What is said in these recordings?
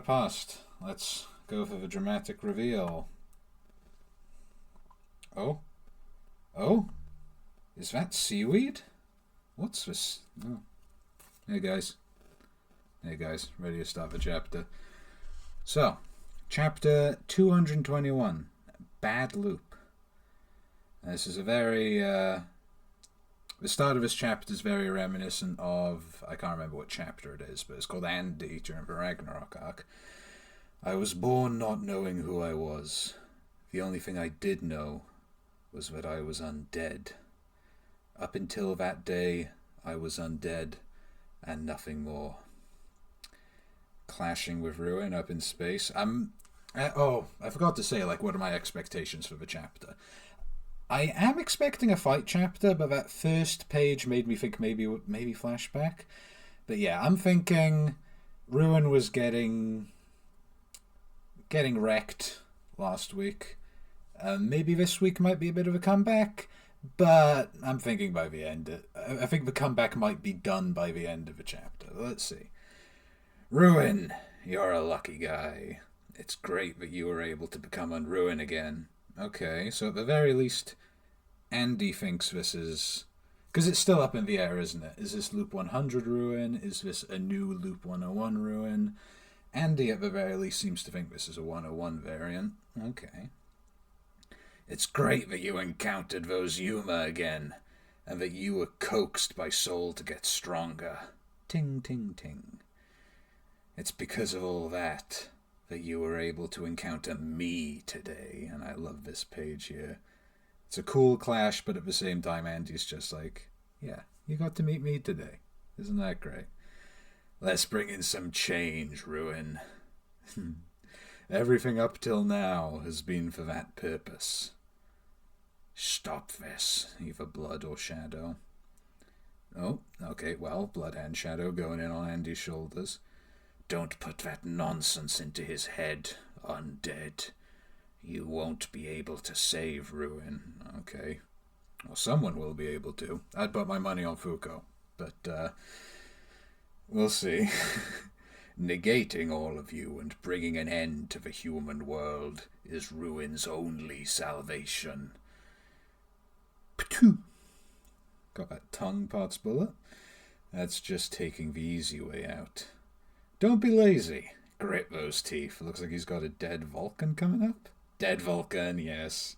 past. Let's go for the dramatic reveal. Oh? Oh? Is that seaweed? What's this? Oh. Hey guys. Hey guys, ready to start the chapter. So, chapter 221, Bad Loop. This is a very, the start of this chapter is very reminiscent of, I can't remember what chapter it is, but it's called Andy during the Ragnarok arc. I was born not knowing who I was. The only thing I did know was that I was undead. Up until that day, I was undead, and nothing more. Clashing with Ruin up in space. I forgot to say, what are my expectations for the chapter? I am expecting a fight chapter, but that first page made me think maybe flashback. But yeah, I'm thinking Ruin was getting wrecked last week. Maybe this week might be a bit of a comeback, but I'm thinking by the end, I think the comeback might be done by the end of the chapter. Let's see. Ruin, you're a lucky guy. It's great that you were able to become Unruin again. Okay, so at the very least, Andy thinks this is... Because it's still up in the air, isn't it? Is this Loop 100 Ruin? Is this a new Loop 101 Ruin? Andy, at the very least, seems to think this is a 101 variant. Okay. It's great that you encountered those Yuma again, and that you were coaxed by Soul to get stronger. Ting, ting, ting. It's because of all that you were able to encounter me today, and I love this page here. It's a cool clash, but at the same time, Andy's just like, yeah, you got to meet me today. Isn't that great? Let's bring in some change, Ruin. Everything up till now has been for that purpose. Stop this, either Blood or Shadow. Oh, okay, well, Blood and Shadow going in on Andy's shoulders. Don't put that nonsense into his head, Undead. You won't be able to save Ruin. Okay. Well, someone will be able to. I'd put my money on Fuko. But, we'll see. Negating all of you and bringing an end to the human world is Ruin's only salvation. P'too. Got that tongue parts bullet? That's just taking the easy way out. Don't be lazy. Grit those teeth. Looks like he's got a dead Vulcan coming up. Dead Vulcan, yes.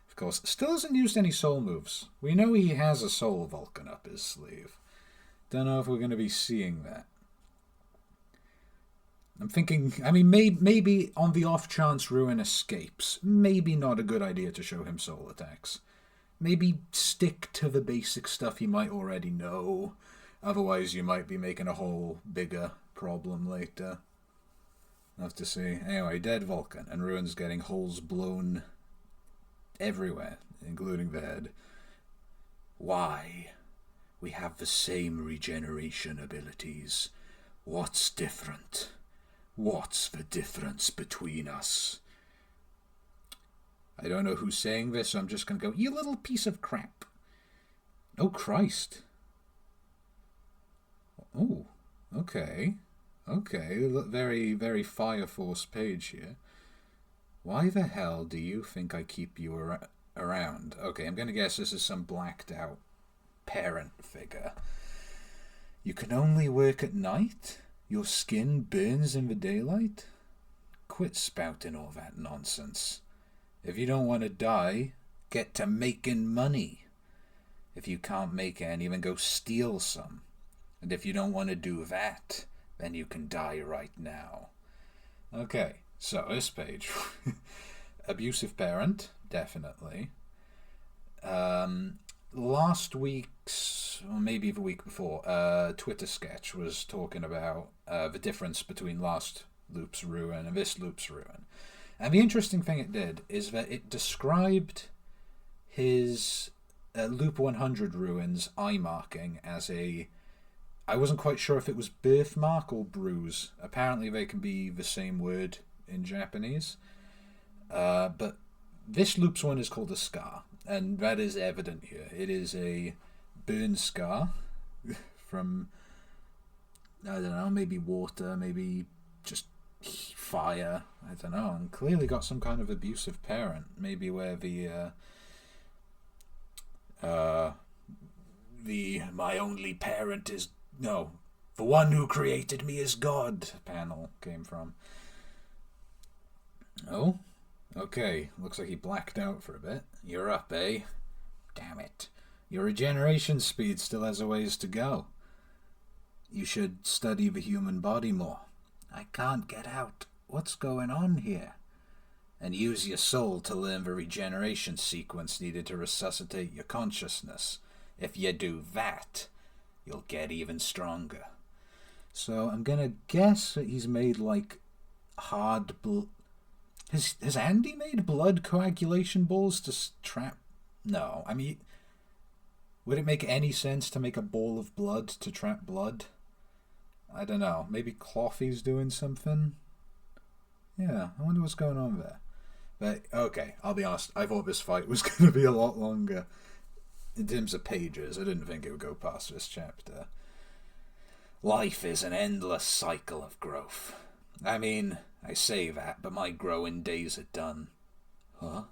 Of course, still hasn't used any soul moves. We know he has a soul Vulcan up his sleeve. Don't know if we're going to be seeing that. I'm thinking, maybe on the off chance Ruin escapes, maybe not a good idea to show him soul attacks. Maybe stick to the basic stuff you might already know. Otherwise, you might be making a whole bigger problem later. I'll have to see. Anyway, dead Vulcan, and Ruin's getting holes blown everywhere, including the head. Why? We have the same regeneration abilities. What's different? What's the difference between us? I don't know who's saying this, so I'm just going to go, you little piece of crap. Oh, Christ. Oh, okay. Okay, very, very Fire Force page here. Why the hell do you think I keep you around? Okay, I'm going to guess this is some blacked out parent figure. You can only work at night? Your skin burns in the daylight? Quit spouting all that nonsense. If you don't want to die, get to making money. If you can't make any, then go steal some. And if you don't want to do that, then you can die right now. Okay, so this page. Abusive parent, definitely. Last week's, or maybe the week before, Twitter sketch was talking about the difference between last Loop's Ruin and this Loop's Ruin. And the interesting thing it did is that it described his Loop 100 Ruin's eye marking as a... I wasn't quite sure if it was birthmark or bruise. Apparently they can be the same word in Japanese. But this Loop's one is called a scar. And that is evident here. It is a burn scar from, I don't know, maybe water, maybe just fire. I don't know. And clearly got some kind of abusive parent. Maybe where the my only parent is... No, the one who created me is God panel came from. Oh? Okay, looks like he blacked out for a bit. You're up, eh? Damn it. Your regeneration speed still has a ways to go. You should study the human body more. I can't get out. What's going on here? And use your soul to learn the regeneration sequence needed to resuscitate your consciousness. If you do that, you'll get even stronger. So I'm gonna guess that he's made like hard blood. Has Andy made blood coagulation balls to trap? No, I mean, would it make any sense to make a ball of blood to trap blood? I don't know. Maybe Clothy's doing something? Yeah, I wonder what's going on there. But, okay, I'll be honest, I thought this fight was going to be a lot longer. In terms of pages, I didn't think it would go past this chapter. Life is an endless cycle of growth. I mean, I say that, but my growing days are done. Huh?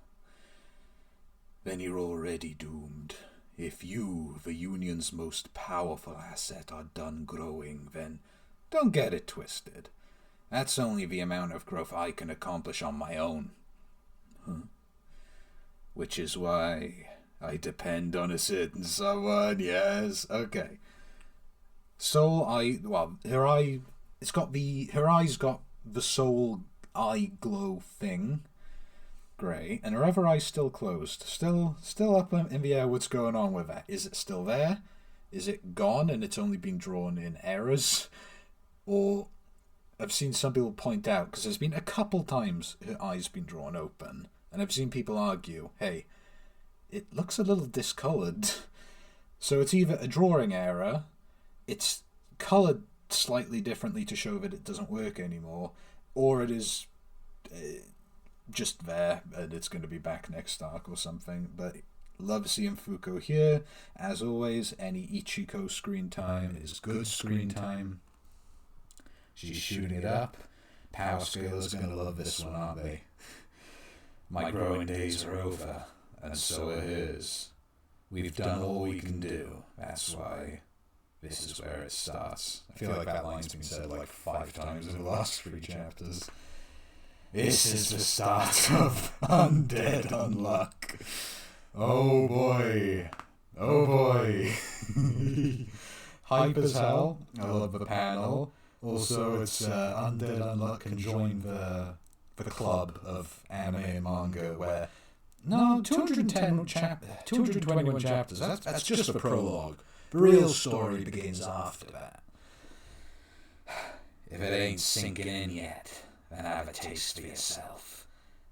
Then you're already doomed. If you, the Union's most powerful asset, are done growing, then don't get it twisted. That's only the amount of growth I can accomplish on my own. Huh? Which is why I depend on a certain someone, yes. Okay. Soul eye, well, her eyes got the soul eye glow thing. Great. And her other eye's still closed. Still up in the air. What's going on with that? Is it still there? Is it gone and it's only been drawn in errors? Or I've seen some people point out, because there's been a couple times her eye's been drawn open, and I've seen people argue, hey, it looks a little discoloured. So it's either a drawing error, it's coloured slightly differently to show that it doesn't work anymore, or it is just there and it's going to be back next arc or something. But love seeing Fuko here. As always, any Ichiko screen time is good screen time. She's shooting it up. Power Scalers are going to love this one, aren't they? My growing days are over, and so are hers. We've done all we can do. That's why this is where it starts. I feel like that line's been said like 5 times in the last 3 chapters. This is the start of Undead Unluck. Oh boy. Oh boy. Hype as hell. I love the panel. Also, it's Undead Unluck can join the club of anime and manga where... No, 221 chapters. That's just the prologue. The real story begins after that. If it ain't sinking in yet, then have a taste for yourself.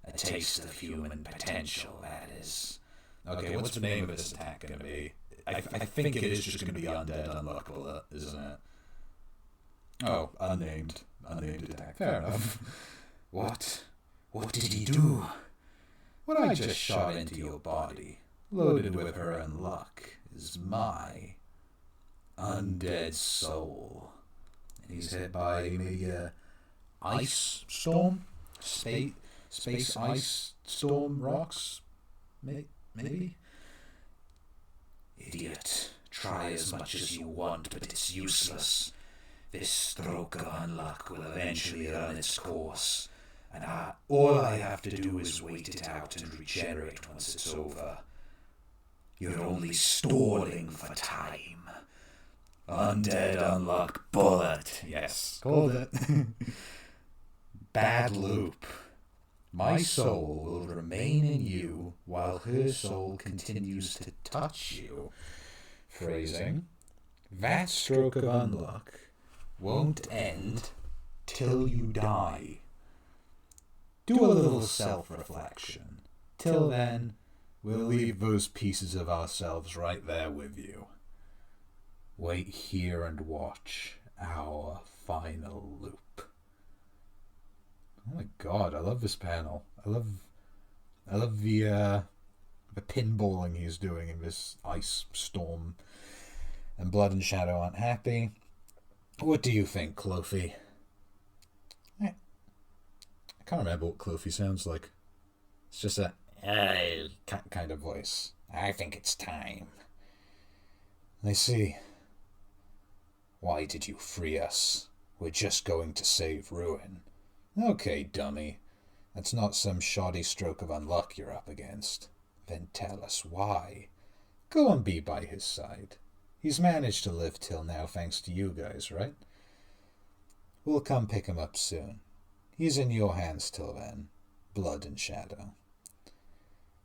A taste of human potential, that is. Okay, what's the name of this attack going to be? I think it is just going to be Undead Unluckable, isn't it? Oh, unnamed. Unnamed attack. Fair enough. What? What did he do? What I just shot into your body, loaded with her unluck, is my undead soul. And he's hit by maybe a ice storm? Space ice storm rocks? Maybe? Idiot. Try as much as you want, but it's useless. This stroke of unluck will eventually run its course, and all I have to do is wait it out and regenerate once it's over. You're only stalling for time. Undead Unluck bullet. Yes, called it. Bad loop. My soul will remain in you while her soul continues to touch you. Phrasing. That stroke of unluck won't end till you die. Do a little self-reflection. Till then, we'll leave those pieces of ourselves right there with you. Wait here and watch our final loop. Oh my god, I love this panel. I love the pinballing he's doing in this ice storm. And Blood and Shadow aren't happy. What do you think, Clothy? can't remember what Cluffy sounds like. It's just a cat kind of voice. I think it's time. I see. Why did you free us? We're just going to save Ruin. Okay, dummy. That's not some shoddy stroke of unluck you're up against. Then tell us why. Go and be by his side. He's managed to live till now thanks to you guys, right? We'll come pick him up soon. He's in your hands till then. Blood and shadow.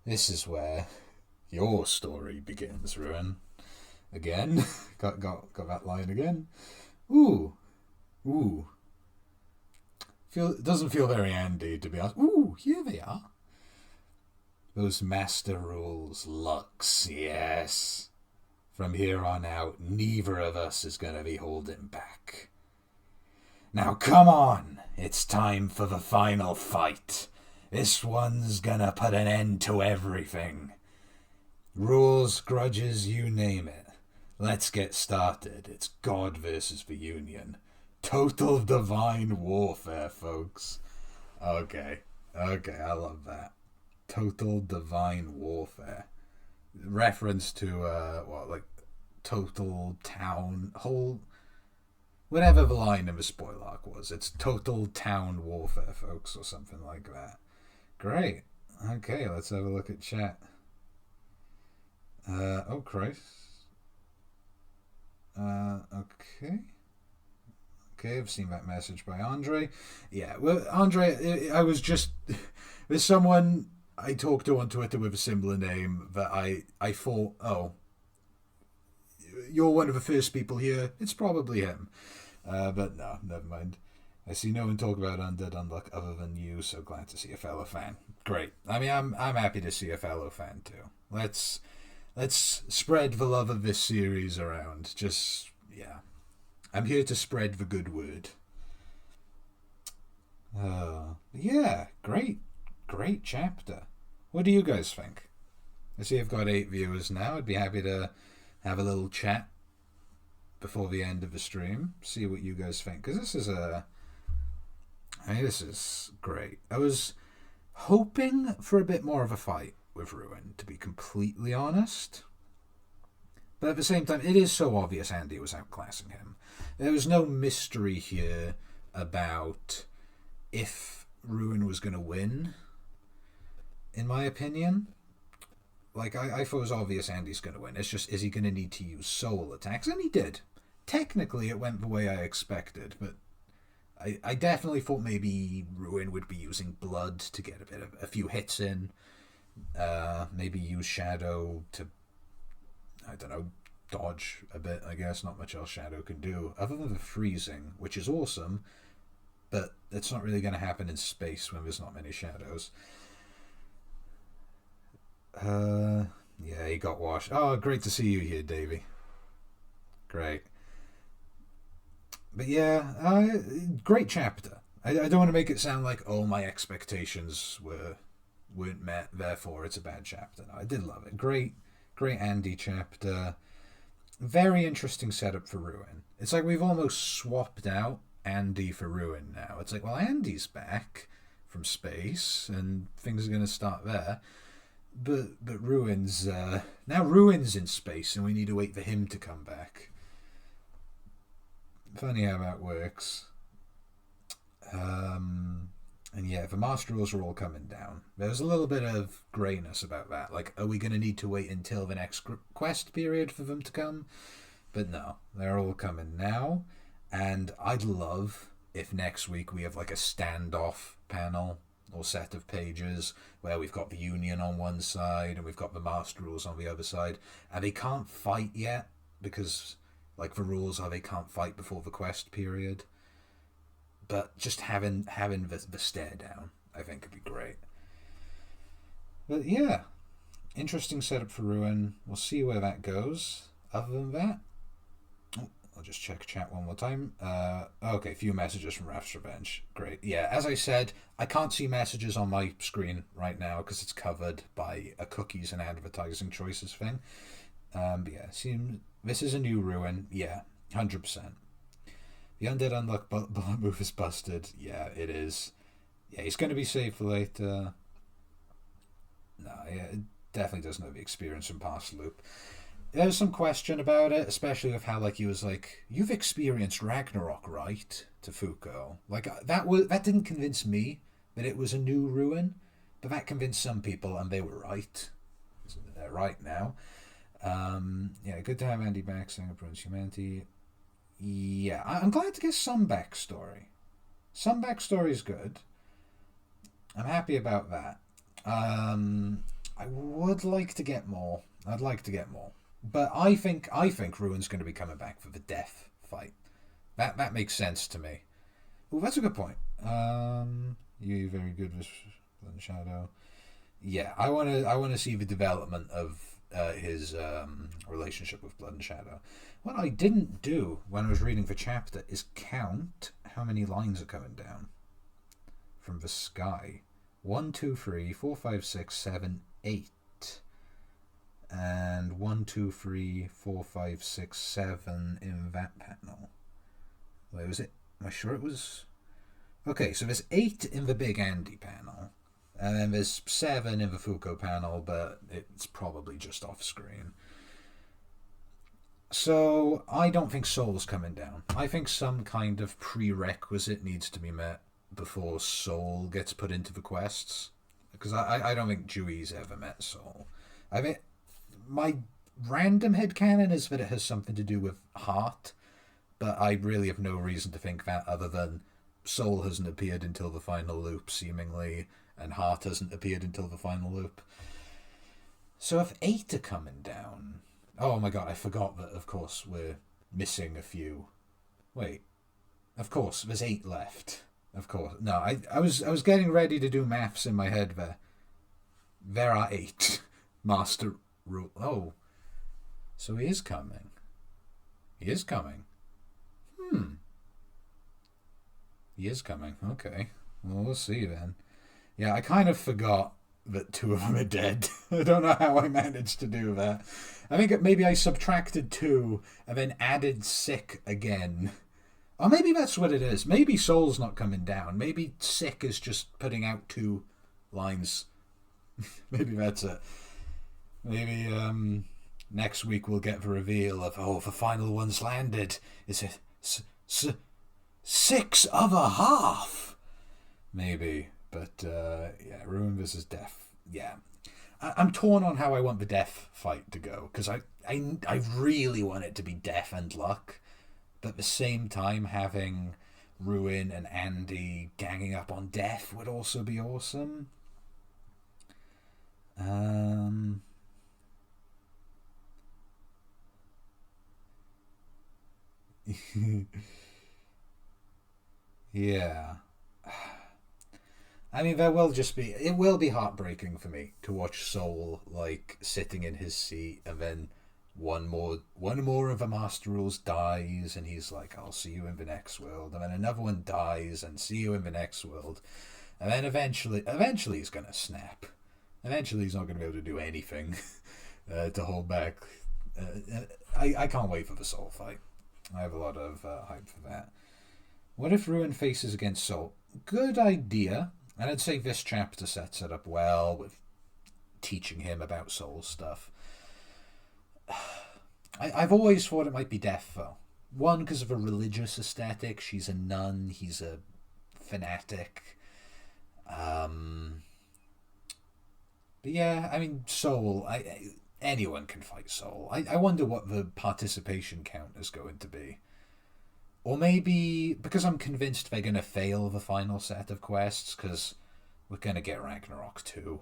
This is where your story begins, Ruin. Again. got that line again. Ooh. Doesn't feel very Andy, to be honest. Ooh, here they are. Those master rules, Lux, yes. From here on out, neither of us is going to be holding back. Now come on, it's time for the final fight. This one's gonna put an end to everything. Rules, grudges, you name it. Let's get started. It's God versus the Union. Total divine warfare, folks. Okay, I love that. Total divine warfare. Reference to, total town, whole... Whatever the line in the spoiler arc was. It's total town warfare, folks, or something like that. Great. Okay, let's have a look at chat. Oh, Christ. Okay, I've seen that message by Andre. Yeah, well, Andre, I was just... There's someone I talked to on Twitter with a similar name that I thought, oh, you're one of the first people here. It's probably him. But no, never mind. I see no one talk about Undead Unluck other than you, so glad to see a fellow fan. Great. I mean, I'm happy to see a fellow fan too. Let's spread the love of this series around. Just, yeah. I'm here to spread the good word. Yeah, great chapter. What do you guys think? I see I've got 8 viewers now. I'd be happy to have a little chat before the end of the stream. See what you guys think. Because this is great. I was hoping for a bit more of a fight with Ruin, to be completely honest. But at the same time, it is so obvious Andy was outclassing him. There was no mystery here about if Ruin was going to win, in my opinion. Like, I thought it was obvious Andy's going to win. It's just, is he going to need to use soul attacks? And he did. Technically, it went the way I expected, but I definitely thought maybe Ruin would be using blood to get a few hits in. Maybe use Shadow to, I don't know, dodge a bit, I guess. Not much else Shadow can do, other than the freezing, which is awesome, but it's not really going to happen in space when there's not many shadows. Yeah, he got washed. Oh, great to see you here, Davey. Great. But yeah, great chapter. I don't want to make it sound like, oh, my expectations weren't met, therefore it's a bad chapter. No, I did love it. Great Andy chapter. Very interesting setup for Ruin. It's like we've almost swapped out Andy for Ruin now. It's like, well, Andy's back from space, and things are going to start there. But Ruin's... now Ruin's in space, and we need to wait for him to come back. Funny how that works. And yeah, the master rules are all coming down. There's a little bit of greyness about that. Like, are we going to need to wait until the next quest period for them to come? But no, they're all coming now. And I'd love if next week we have like a standoff panel or set of pages where we've got the Union on one side and we've got the master rules on the other side. And they can't fight yet because... like, the rules are they can't fight before the quest period. But just having the stare down, I think, would be great. But yeah, interesting setup for Ruin. We'll see where that goes. Other than that, I'll just check chat one more time. Okay, few messages from Raph's Revenge. Great. Yeah, as I said, I can't see messages on my screen right now because it's covered by a cookies and advertising choices thing. But yeah, this is a new Ruin. Yeah, 100%. The Undead Unluck bullet move is busted. Yeah, it is. Yeah, he's going to be saved for later. No, yeah, it definitely doesn't have the experience from past loop. There's some question about it, especially with how like he was like, "You've experienced Ragnarok, right?" to Fuko. Like that didn't convince me that it was a new ruin, but that convinced some people, and they were right. They're right now. Yeah, good to have Andy back. Singapore's humanity. Yeah, I'm glad to get some backstory. Some backstory is good. I'm happy about that. I would like to get more. I'd like to get more, but I think Ruin's going to be coming back for the death fight. That makes sense to me. Oh, that's a good point. You very good with Blood and Shadow. Yeah, I want to see the development of his relationship with Blood and Shadow. What I didn't do when I was reading the chapter is count how many lines are coming down from the sky. 1, 2, 3, 4, 5, 6, 7, 8. And 1, 2, 3, 4, 5, 6, 7 in that panel. Wait, was it? Am I sure it was? Okay, so there's 8 in the big Andy panel. And then there's 7 in the Fuko panel, but it's probably just off screen. So I don't think Soul's coming down. I think some kind of prerequisite needs to be met before Soul gets put into the quests. Because I don't think Dewey's ever met Soul. I mean, my random headcanon is that it has something to do with Heart, but I really have no reason to think that other than Soul hasn't appeared until the final loop, seemingly, and Heart hasn't appeared until the final loop. So if 8 are coming down... Oh my god, I forgot that, of course, we're missing a few. Wait. Of course, there's 8 left. Of course. No, I was getting ready to do maths in my head there. There are 8. Master rule. Oh. So he is coming. He is coming. He is coming. Okay. Well, we'll see then. Yeah, I kind of forgot that 2 of them are dead. I don't know how I managed to do that. I think maybe I subtracted 2 and then added sick again. Or maybe that's what it is. Maybe Soul's not coming down. Maybe sick is just putting out 2 lines. Maybe that's it. Maybe next week we'll get the reveal of, the final one's landed. Is it 6 of a half? Maybe. But, yeah, Ruin versus Death. Yeah. I'm torn on how I want the Death fight to go. Because I really want it to be Death and Luck. But at the same time, having Ruin and Andy ganging up on Death would also be awesome. Yeah. I mean, it will be heartbreaking for me to watch Soul, like, sitting in his seat, and then one more of the Master Rules dies, and he's like, I'll see you in the next world, and then another one dies, and see you in the next world, and then eventually he's gonna snap. Eventually he's not gonna be able to do anything to hold back. I can't wait for the Soul fight. I have a lot of hype for that. What if Ruin faces against Soul? Good idea. And I'd say this chapter sets it up well with teaching him about Soul stuff. I've always thought it might be Death, though. One, because of a religious aesthetic. She's a nun. He's a fanatic. But yeah, I mean, Soul. Anyone can fight Soul. I wonder what the participation count is going to be. Or maybe, because I'm convinced they're going to fail the final set of quests, because we're going to get Ragnarok 2.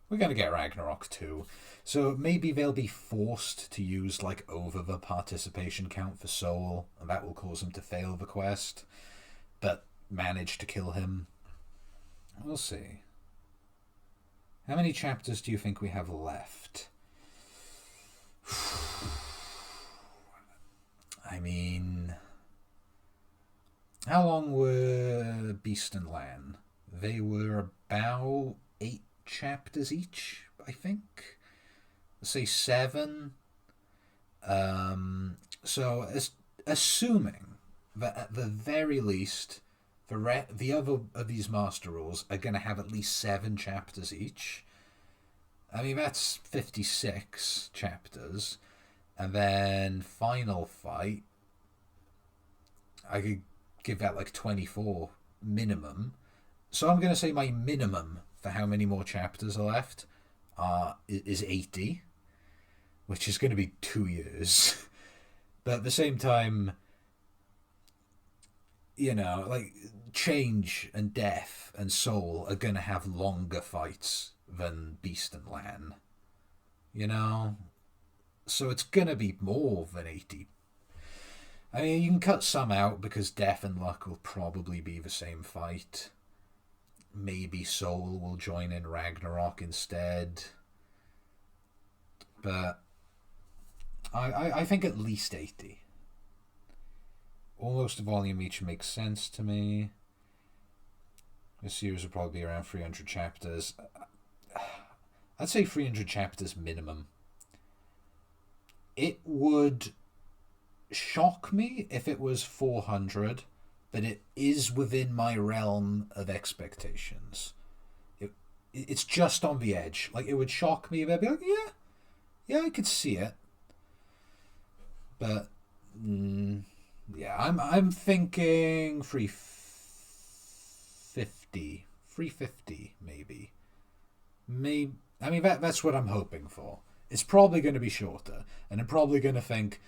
We're going to get Ragnarok 2. So maybe they'll be forced to use, like, over the participation count for Soul, and that will cause them to fail the quest, but manage to kill him. We'll see. How many chapters do you think we have left? I mean... How long were Beast and Lan? They were about 8 chapters each, I think. Let's say 7. So, assuming that at the very least, the other of these Master Rules are going to have at least 7 chapters each. I mean, that's 56 chapters. And then Final Fight, I could give that like 24 minimum. So I'm going to say my minimum for how many more chapters are left is 80, which is going to be 2 years. But at the same time, you know, like, Change and Death and Soul are going to have longer fights than Beast and Lan. You know? So it's going to be more than 80. I mean, you can cut some out because Death and Luck will probably be the same fight. Maybe Soul will join in Ragnarok instead. But I think at least 80. Almost a volume each makes sense to me. This series will probably be around 300 chapters. I'd say 300 chapters minimum. It would shock me if it was 400, but it is within my realm of expectations. It's just on the edge. Like, it would shock me if I'd be like, yeah, I could see it. But yeah, I'm thinking 350 maybe. I mean, that's what I'm hoping for. It's probably going to be shorter, and I'm probably going to think,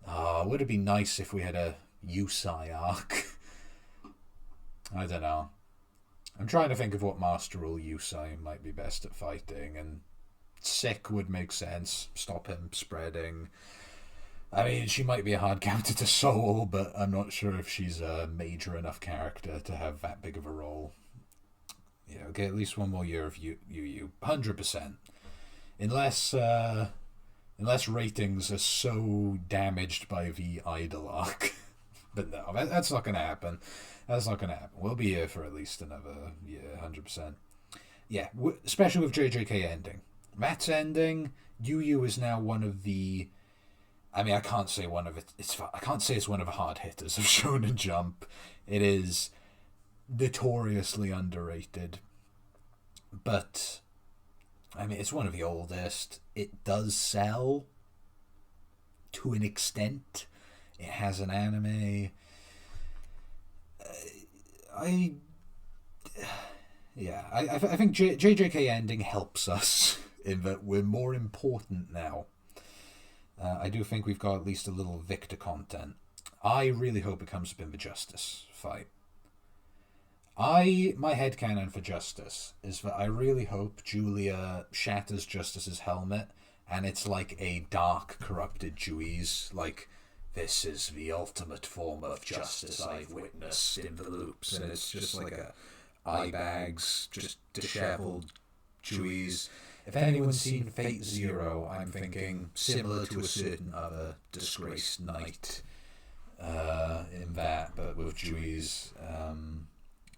would it be nice if we had a Yusai arc? I don't know. I'm trying to think of what Master Rule Yusai might be best at fighting, and Sick would make sense. Stop him spreading. I mean, she might be a hard counter to Soul, but I'm not sure if she's a major enough character to have that big of a role. Yeah, okay, at least one more year of Yu 100%. Unless ratings are so damaged by the Idol arc. But no, that's not going to happen. That's not going to happen. We'll be here for at least another year, 100%. Yeah, especially with JJK ending. That's ending. Yu is now one of the... I mean, I can't say I can't say it's one of the hard hitters of Shonen Jump. It is notoriously underrated. But, I mean, it's one of the oldest. It does sell to an extent. It has an anime. I think JJK ending helps us in that we're more important now. I do think we've got at least a little Victor content. I really hope it comes up in the Justice fight. My headcanon for Justice is that I really hope Julia shatters Justice's helmet, and it's like a dark, corrupted Juiz, like, this is the ultimate form of justice I've witnessed in the loops, and it's just like a eye bags, just disheveled Juiz. If anyone's seen Fate Zero, I'm thinking similar to a certain other disgraced knight in that, but with Juiz.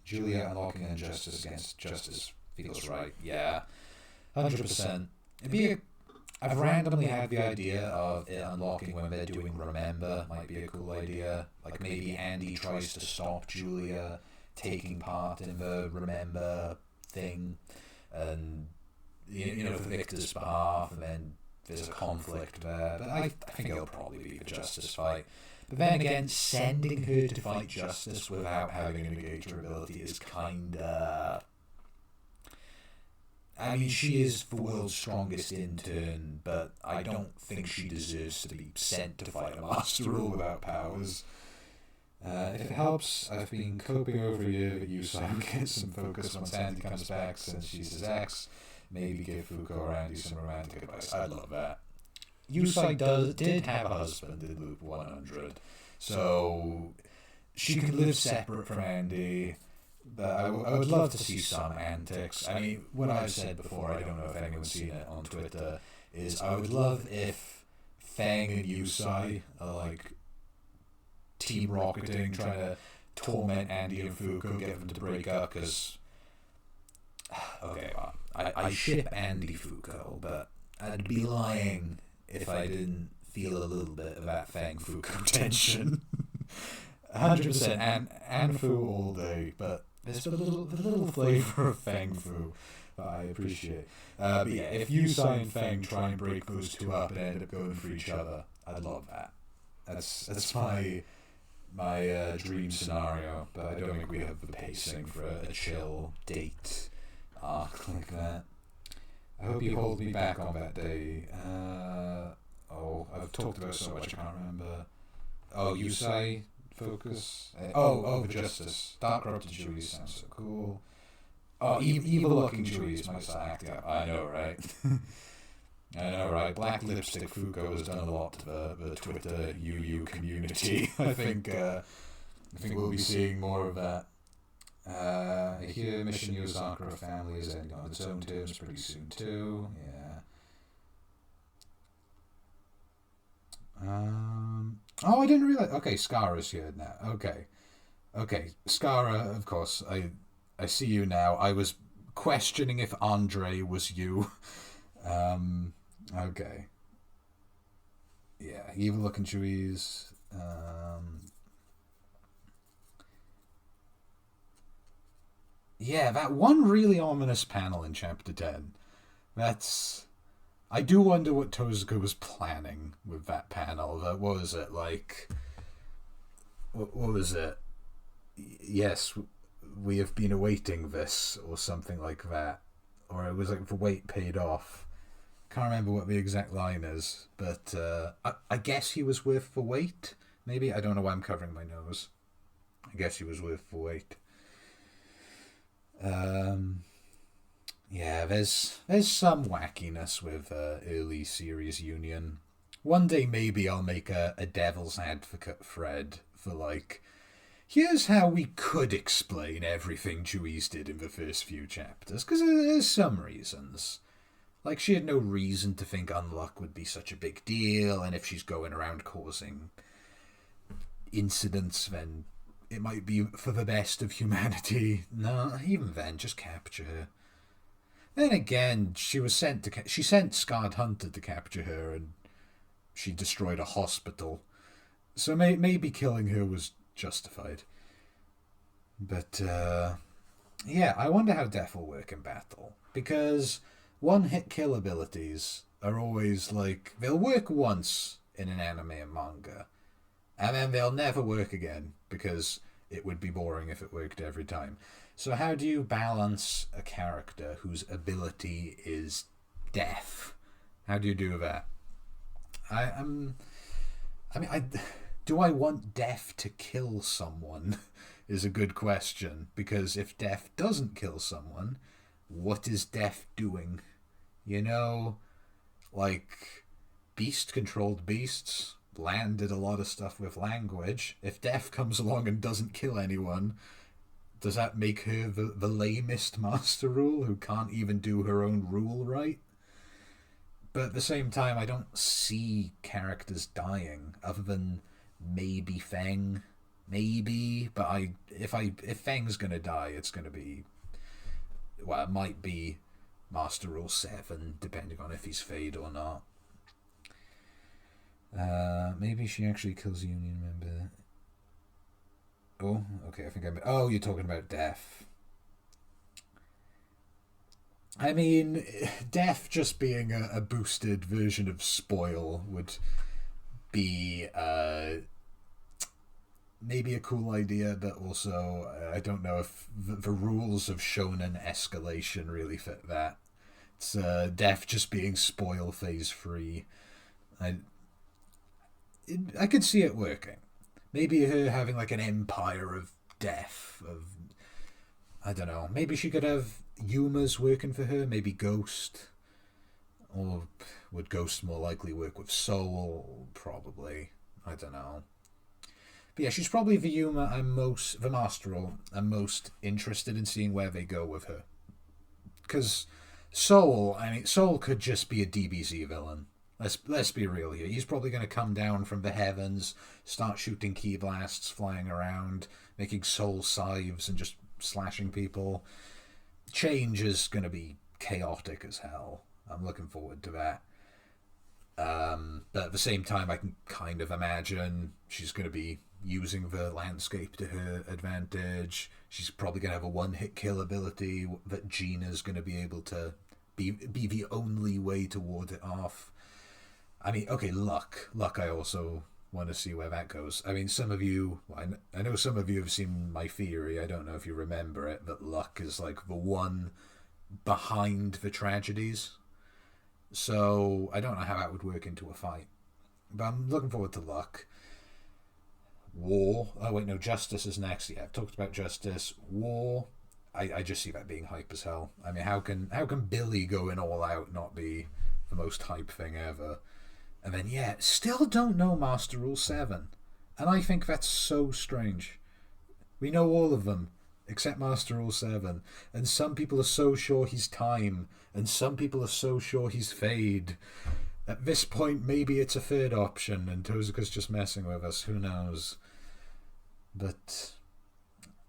Julia unlocking injustice against justice feels right. Yeah, 100%. I've randomly had the idea of it unlocking when they're doing Remember. Might be a cool idea. Like, maybe Andy tries to stop Julia taking part in the Remember thing, and for Victor's behalf, and then there's a conflict there. But I think it'll probably be the Justice fight. But then again, sending her to fight Justice without having an engager ability is kinda... I mean, she is the world's strongest intern, but I don't think she deserves to be sent to fight a Master Rule without powers. If it helps, I've been coping over a year that Yusai will get some focus once Andy comes back since she's his ex. Maybe give Fuko or Andy some romantic advice. I'd love that. Yusai did have a husband in Loop 100, so she could live separate from Andy. But I would love to see some antics. I mean, what I've said before, I don't know if anyone's seen it on Twitter, is I would love if Fang and Yusai are like team rocketing, trying to torment Andy and Fuko, get them to break up, because... Okay, well, I ship Andy Fuko, but I'd be lying if I didn't feel a little bit of that Fang Fuko tension. 100% and Fu all day, but there's the little flavour of Feng Fu that I appreciate. But yeah, if Yusai and Feng try and break those two up and end up going for each other, I'd love that. That's my dream scenario, but I don't think we have the pacing for a chill date arc like that. I hope you hold me back on that day. I've talked about so much I can't remember. Yusai focus. The Justice. Dark Corrupted Juice sounds so cool. Evil Looking Juice might start acting up. I know, right? I know, right? Black Lipstick Fuko has done a lot to the Twitter UU community. I think we'll be seeing more of that. Here, Mission Yosakura family is ending on its own terms pretty soon too. Yeah. I didn't realize. Okay, Skara's here now. Okay, Skara. Of course, I see you now. I was questioning if Andre was you. Okay. Yeah, Evil Looking Chewies. Yeah, that one really ominous panel in Chapter 10. I do wonder what Tozuka was planning with that panel. What was it, like... What was it? Yes, we have been awaiting this, or something like that. Or it was like the wait paid off. Can't remember what the exact line is, but I guess he was worth the wait. Maybe? I don't know why I'm covering my nose. I guess he was worth the wait. Yeah, there's some wackiness with early series Union. One day maybe I'll make a devil's advocate thread for like, here's how we could explain everything Juice did in the first few chapters, because there's some reasons. Like, she had no reason to think Unluck would be such a big deal, and if she's going around causing incidents, then it might be for the best of humanity. No, even then, just capture her. Then again, she sent Scarred Hunter to capture her, and she destroyed a hospital. So maybe killing her was justified. But, yeah, I wonder how Death will work in battle. Because one-hit kill abilities are always like, they'll work once in an anime and manga, and then they'll never work again, because it would be boring if it worked every time. So how do you balance a character whose ability is death? How do you do that? Do I want death to kill someone? Is a good question, because if death doesn't kill someone, what is death doing? You know, like, Beast controlled beasts, Land did a lot of stuff with language. If death comes along and doesn't kill anyone, does that make her the lamest Master Rule who can't even do her own rule right? But at the same time, I don't see characters dying, other than maybe Feng. Maybe, but if Feng's gonna die, it's gonna be, well, it might be Master Rule 7, depending on if he's Fade or not. Maybe she actually kills a Union member. Oh, okay, I think you're talking about Death. I mean, Death just being a boosted version of Spoil would be maybe a cool idea, but also I don't know if the rules of shonen escalation really fit that. It's Death just being Spoil phase 3. I could see it working. Maybe her having like an empire of death. I don't know. Maybe she could have Yuma's working for her. Maybe Ghost. Or would Ghost more likely work with Soul? Probably. I don't know. But yeah, she's probably the Masteral I'm most interested in seeing where they go with her. Because Soul could just be a DBZ villain. Let's be real here. He's probably going to come down from the heavens, start shooting ki blasts, flying around, making soul scythes and just slashing people. Change is going to be chaotic as hell. I'm looking forward to that. But at the same time, I can kind of imagine she's going to be using the landscape to her advantage. She's probably going to have a one-hit kill ability that Gina's going to be able to be the only way to ward it off. I mean, okay, Luck. Luck, I also want to see where that goes. I mean, some of you, I know some of you have seen my theory. I don't know if you remember it, that Luck is like the one behind the tragedies. So I don't know how that would work into a fight. But I'm looking forward to Luck. War. Oh, wait, no, Justice is next. Yeah, I've talked about Justice. War. I just see that being hype as hell. I mean, how can Billy going all out not be the most hype thing ever? And then, yeah, still don't know Master Rule 7. And I think that's so strange. We know all of them, except Master Rule 7. And some people are so sure he's Time, and some people are so sure he's Fade. At this point, maybe it's a third option, and Tozuka's just messing with us. Who knows? But,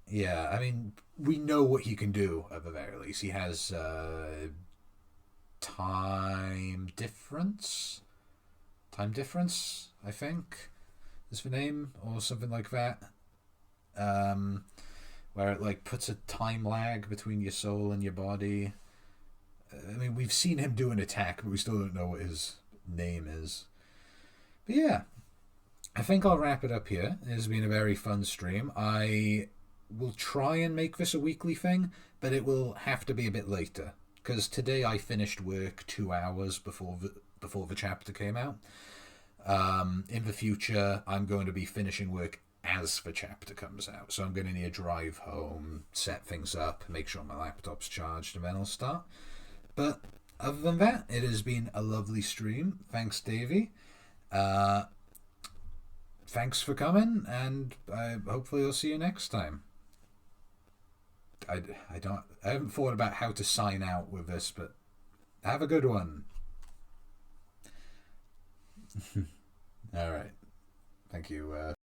yeah, I mean, we know what he can do, at the very least. He has time difference? Time difference, I think, is the name, or something like that. Where it like puts a time lag between your soul and your body. I mean, we've seen him do an attack, but we still don't know what his name is. But yeah, I think I'll wrap it up here. It has been a very fun stream. I will try and make this a weekly thing, but it will have to be a bit later, because today I finished work 2 hours before the chapter came out. In the future, I'm going to be finishing work as the chapter comes out, so I'm going to need to drive home, set things up, make sure my laptop's charged, and then I'll start. But other than that, it has been a lovely stream. Thanks, Davey. Thanks for coming, and hopefully I'll see you next time. I haven't thought about how to sign out with this, but have a good one. All right. Thank you.